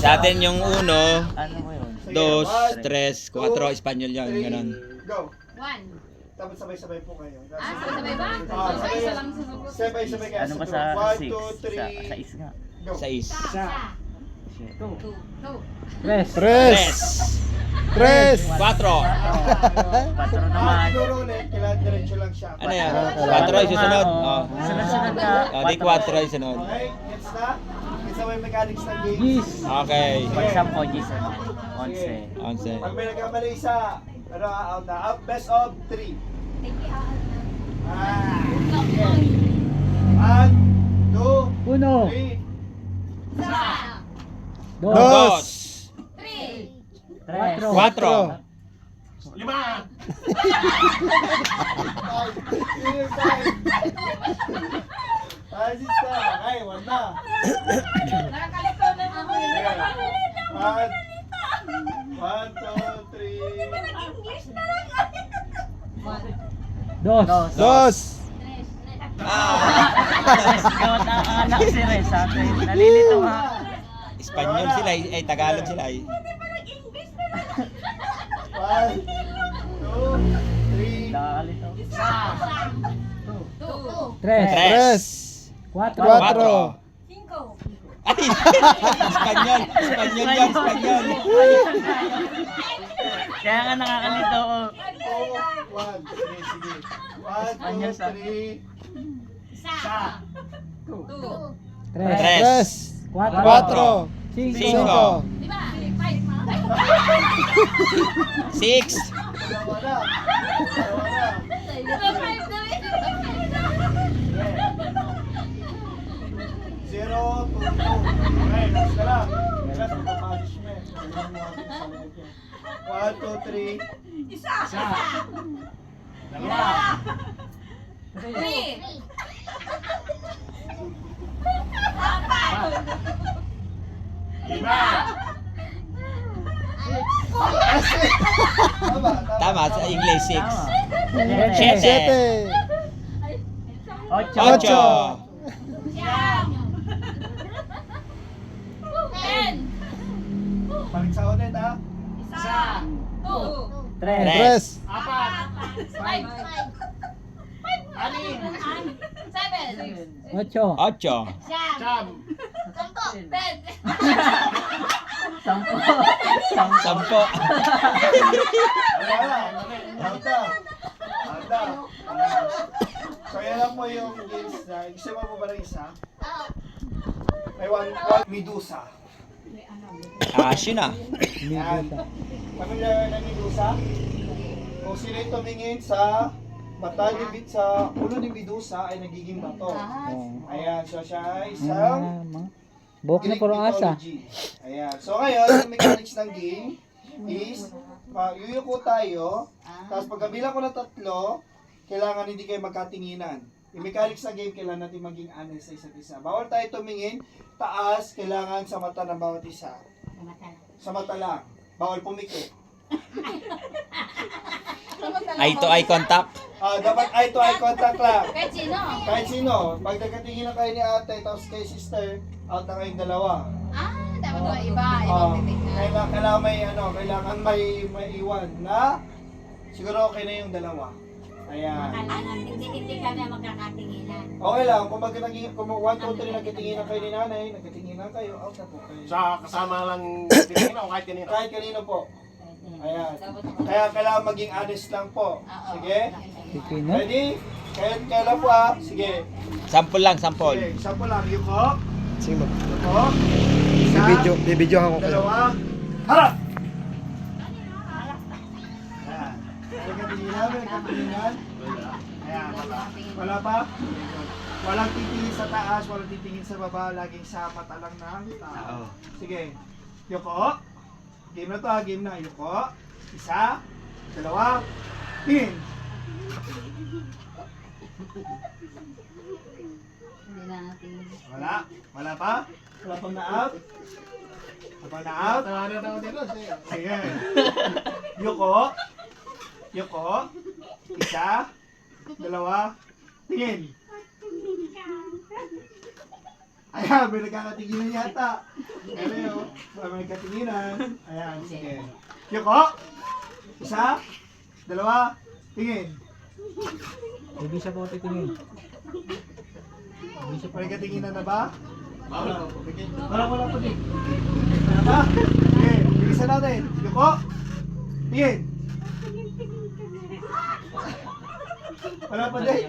Sa atin yung 1, Ano mo yun? 2, 3, 4, Espanyol yan, ganun. Go. 1. Dapat sabay-sabay po kayo. Sabay ba? Isa lang susugot. Sabay-sabay kayo. Ano ba sa 1, 6? 2, 3. Sa is nga. Go. 6. Shit. 2. 4. 4 naman. Siguro ulit, kailangan diretso lang siya. Ano yan? 4 yung susunod. Oh. Sunod-sunod na. Di 4 yung sunod. Okay, gets na? Gets na ba yung mechanics ng game? Okay. Pag 10, G's naman. 11. 11. Pag may nagkamali isa, ano, out na. Up, best of 3. Ah, okay. 1, 2, 3. 2. 4. 5. Ay, sista. Ay, wala. Nakakalito na ako. 1, 2, 3. 2. Ikaw at anak si Rez. Sabi, nalilito ha. Espanyol sila, ay Tagalog sila. 1, 2, 3. Nakakalito. 3. 4. 5. Ay! Espanyol! Espanyol yan! Espanyol! Kaya nga nakakalito. 1. Sige, sige. 1, 2, 3. 3. 4. 5. 6. Dalawa na. Dalawa na. 0 to 2. Okay, next ka lang. Next, punishment. 1, 2, 3. Dalawa. 5. Tama, sa English 6. 7. 8. 10. Balik sa ulit, ha? 2. 3. 5. 7. 8. 8. Jam. 10. 10. 10. Wala. Alta. Alta. So, yan lang po yung games na. Gusto mo ba rin isa? May one Medusa. Asyo na. Yan. Familiar na Medusa? Kung sino yung tumingin sa mata ni sa ulo ni Medusa ay nagiging bato. Ayan, so siya ay isang Buhok na Greek puro asa. mythology. Ayan. So ngayon, yung mechanics ng game is yuyuko tayo, tapos pagkabilang ko na 3, kailangan hindi kayo magkatinginan. Yung mechanics ng game, kailangan natin maging honest sa isa't isa. Bawal tayo tumingin, taas, kailangan sa mata ng bawat isa. Sa mata lang. Bawal pumikit. Eye to eye contact. Dapat eye to eye contact lang. Kahit sino. Kahit sino, pag nagkatingin na kayo ni ate, tapos kay sister, out na kayong dalawa. Dapat ba iba? Ibang titignan. Kailangan may iwan na siguro okay na yung dalawa. Ayan. Hindi kami magkakatinginan. Okay lang, kung 1, 2, 3 nagkatinginan kayo ni nanay, nagkatinginan kayo, out na po kayo. Sa kasama lang tingin o kahit kanina? Kahit kanino po. Ayan. Kaya kailangan maging honest lang po. Sige? Ready? Kailan po Sige. Sample lang, sample. Sige, sample lang. Yuko. Sige. Yuko. Isa. Bibidyohan ko kayo. Dalawa. Harap! Ayan. Nagkatinginan. Ayan. Wala pa? Walang titingin sa taas, walang titingin sa baba, laging sa mata lang ng tao. Sige. Yuko. Game na to game na. Yuko. Isa. Dalawa. Tingin. Hindi na natin. Wala. Wala pa? Wala pang na-out? Wala pang na-out? Tawanan ako dito. Sige. Yuko. Yuko. Isa. Dalawa. Tingin. Ayan, may nagkakatinginan yata. Ano yun? May nagkatinginan. Ayan, sige. Yuko. Isa. Dalawa. Tingin. Hindi siya po titingin. May katinginan na ba? Wala pa din. Wala ba? Okay, bilisan natin. Yuko. Tingin. Wala pa din.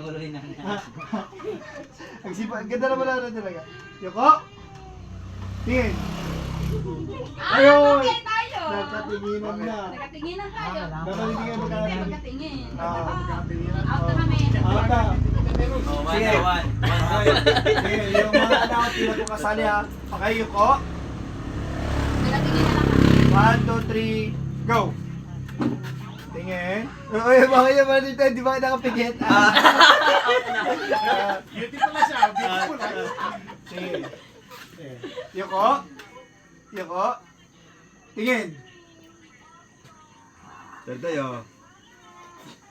Ang ganda na wala na talaga. Yuko. Tingin. Ayun! Tayo. Nagkatinginan na. Nakatinginan tayo. Dapat hindi kayo magkakatingin. Nakatingin. Ah. Out na kami. Out na. Oh, Sige. one. Sige, yung mga anak sila po kasali ha. Okay, Yuko. Nakatingin na lang kami. 1, 2, 3, go! Tingin. Uy, bakit naman dito? Di ba nakapigit? Beautiful na siya. Beautiful na. Sige. Yuko. Yuko. Tingin. Tayo.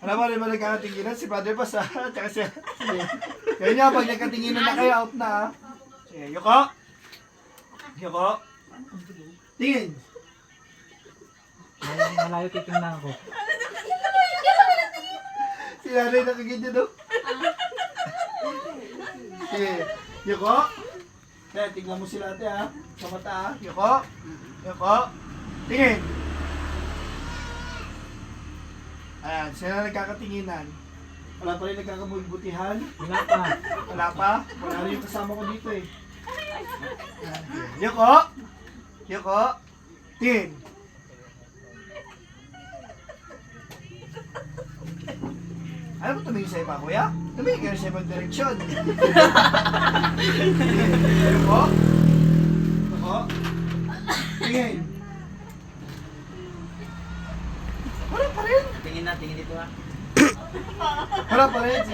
Alam mo rin ba nagkakatinginan? Si Padre Pas ha? Tsaka siya. Sige. Kaya niya, pag nagkatinginan na kayo, out na ha? Sige, Yuko. Yuko. Tingin. Malayo titingnan ako. Si Nanay nakaganyan no? Sige. Yuko. Kaya tingnan mo sila ate ha. Sa mata ha. Yuko. Yuko. Tingin. Ayan, sila nagkakatinginan. Wala pa rin nagkakabugbutihan. Wala pa. Wala pa. Wala rin yung kasama ko dito eh. Ayan. Yuko. Yuko. Tingin. Ano ba tumingin sa'yo pa, kuya? Tumingin ka rin sa ibang direksyon. Yuko. Yuko. Tingin. Wala pa rin. Tingin na, tingin dito ha. Wala pa rin.